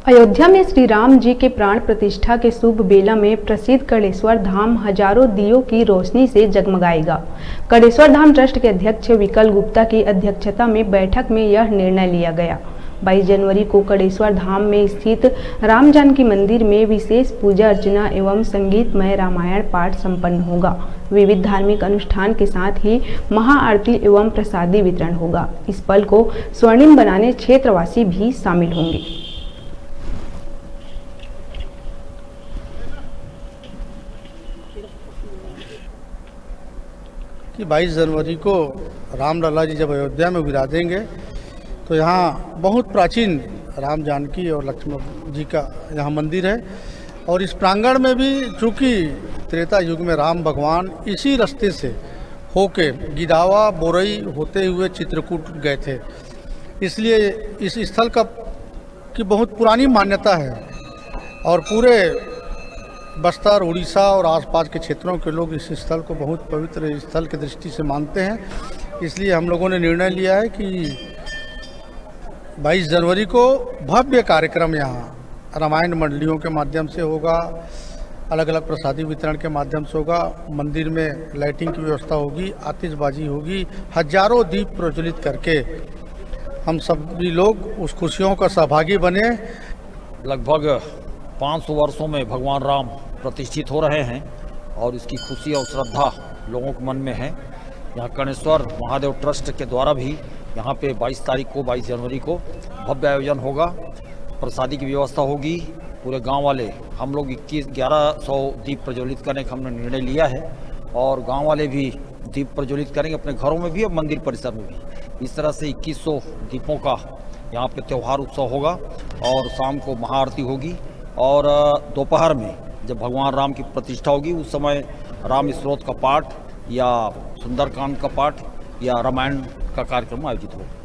अयोध्या में श्री राम जी के प्राण प्रतिष्ठा के शुभ बेला में प्रसिद्ध कड़ेश्वर धाम हजारों दियों की रोशनी से जगमगाएगा। कड़ेश्वर धाम ट्रस्ट के अध्यक्ष विकल गुप्ता की अध्यक्षता में बैठक में यह निर्णय लिया गया। 22 जनवरी को कड़ेश्वर धाम में स्थित राम जानकी मंदिर में विशेष पूजा अर्चना एवं संगीतमय रामायण पाठ संपन्न होगा। विविध धार्मिक अनुष्ठान के साथ ही महाआरती एवं प्रसादी वितरण होगा। इस पल को स्वर्णिम बनाने क्षेत्रवासी भी शामिल होंगे। कि 22 जनवरी को रामलला जी जब अयोध्या में विराजेंगे तो यहाँ बहुत प्राचीन राम जानकी और लक्ष्मण जी का यहाँ मंदिर है। और इस प्रांगण में भी चूँकि त्रेता युग में राम भगवान इसी रास्ते से होके गिदावा बोरई होते हुए चित्रकूट गए थे, इसलिए इस स्थल की बहुत पुरानी मान्यता है और पूरे बस्तर, उड़ीसा और आसपास के क्षेत्रों के लोग इस स्थल को बहुत पवित्र स्थल की दृष्टि से मानते हैं। इसलिए हम लोगों ने निर्णय लिया है कि 22 जनवरी को भव्य कार्यक्रम यहाँ रामायण मंडलियों के माध्यम से होगा, अलग अलग प्रसादी वितरण के माध्यम से होगा। मंदिर में लाइटिंग की व्यवस्था होगी, आतिशबाजी होगी, हजारों दीप प्रज्वलित करके हम सभी लोग उस खुशियों का सहभागी बने। लगभग 500 वर्षों में भगवान राम प्रतिष्ठित हो रहे हैं और इसकी खुशी और श्रद्धा लोगों के मन में है। यहाँ कणेश्वर महादेव ट्रस्ट के द्वारा भी यहाँ पे 22 जनवरी को भव्य आयोजन होगा। प्रसादी की व्यवस्था होगी। पूरे गांव वाले हम लोग 1100 दीप प्रज्वलित करने का हमने निर्णय लिया है और गांव वाले भी दीप प्रज्वलित करेंगे अपने घरों में भी और मंदिर परिसर में भी। इस तरह से 2100 दीपों का यहाँ पे त्यौहार उत्सव होगा और शाम को महाआरती होगी और दोपहर में जब भगवान राम की प्रतिष्ठा होगी उस समय राम स्तोत्र का पाठ या सुंदरकांड का पाठ या रामायण का कार्यक्रम आयोजित होगा।